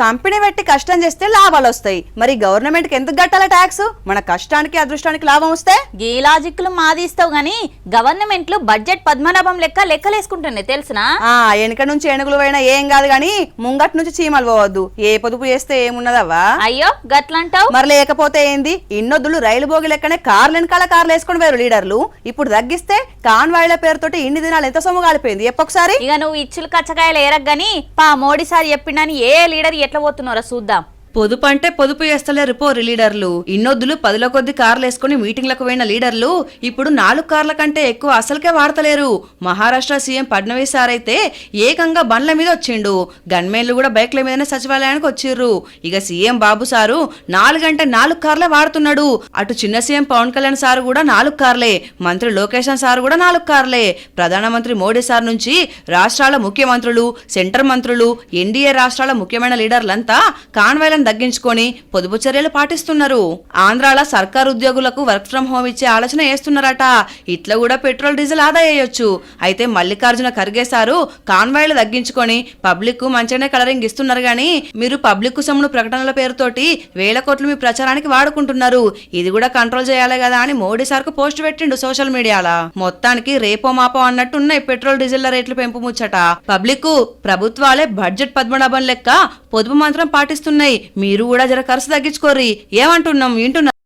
Company పెట్టి కష్టం చేస్తే లాభాలు వస్తాయి, మరి గవర్నమెంట్ కి ఎందుకు కట్టాల ట్యాక్స్? మన కష్టానికి అదృష్టానికి లాభం వస్తే ఈ లాజిక్లు మాదిస్తావు గాని గవర్నమెంట్లు బడ్జెట్ పద్మనాభం లెక్కలేసుకుంటున్నాయి తెలుసునా? వెనక నుంచి ఏనుగులు పోయినా ఏం కాదు గాని ముంగట్ నుంచి చీమలు పోవద్దు. ఏ పొదుపు చేస్తే ఏమున్నదవ్వా? అయ్యో గట్లంటావు. మరి లేకపోతే ఏంది? ఇన్నొద్దులు రైలు బోగి లెక్కనే కార్లు వెనకాల కార్లు వేసుకుని వేరు లీడర్లు. ఇప్పుడు తగ్గిస్తే కాన్వాయ్ల పేరుతోటి ఇన్ని దినాలు ఎంత సొమ్ము కాలిపోయింది ఎప్పొకసారి. ఇక నువ్వు ఇచ్చులు కచ్చకాయలు ఏరగ్గాని మోడీ సార్ చెప్పిండని ఏ లీడర్ ఎట్లా పోతున్నారో చూద్దాం. పొదుపు అంటే పొదుపు చేస్తలేరు పోరు లీడర్లు. ఇన్నొద్దులు 10ల కొద్ది కార్లు వేసుకుని మీటింగ్లకు పోయిన లీడర్లు ఇప్పుడు 4 కార్ల కంటే ఎక్కువ అసలుకే వాడతలేరు. మహారాష్ట్ర సీఎం ఫడ్నవీస్ సార్ అయితే ఏకంగా బండ్ల మీద వచ్చిండు. గన్మెన్లు కూడా బైక్ల మీదనే సచివాలయానికి వచ్చిర్రు. ఇక సీఎం బాబు సారు 4 అంటే 4 కార్లే వాడుతున్నాడు. అటు చిన్న సీఎం పవన్ కళ్యాణ్ సార్ కూడా 4 కార్లే, మంత్రి లోకేష్ సార్ కూడా 4 కార్లే. ప్రధానమంత్రి మోడీ సార్ నుంచి రాష్ట్రాల ముఖ్యమంత్రులు, సెంటర్ మంత్రులు, ఎన్డీఏ రాష్ట్రాల ముఖ్యమైన లీడర్లంతా కాన్వాయ్ల తగ్గించుకొని పొదుపు చర్యలు పాటిస్తున్నారు. ఆంధ్రాల సర్కార్ ఉద్యోగులకు వర్క్ ఫ్రం హోమ్ ఇచ్చే ఆలోచన చేస్తున్నారట. ఇట్లా కూడా పెట్రోల్ డీజిల్ ఆదా చేయొచ్చు. అయితే మల్లికార్జున ఖర్గే సారు కాన్వాయ్లు తగ్గించుకొని పబ్లిక్ కు మంచిగానే కలరింగ్ ఇస్తున్నారు గానీ మీరు పబ్లిక్ సొమ్మును ప్రకటనల పేరుతోటి 1000 కోట్లు మీ ప్రచారానికి వాడుకుంటున్నారు. ఇది కూడా కంట్రోల్ చేయాలి కదా అని మోడీ సార్ కు పోస్ట్ పెట్టిండు సోషల్ మీడియాలో. మొత్తానికి రేపో మాపో అన్నట్టు ఉన్నాయి పెట్రోల్ డీజిల్ రేట్లు పెంపు ముచ్చట. పబ్లిక్ ప్రభుత్వాలే బడ్జెట్ పద్మనాభం లెక్క పొదుపు మాత్రం పాటిస్తున్నాయి. మీరు కూడా జర ఖర్చు తగ్గించుకోర్రి. ఏమంటున్నాం వింటున్నా?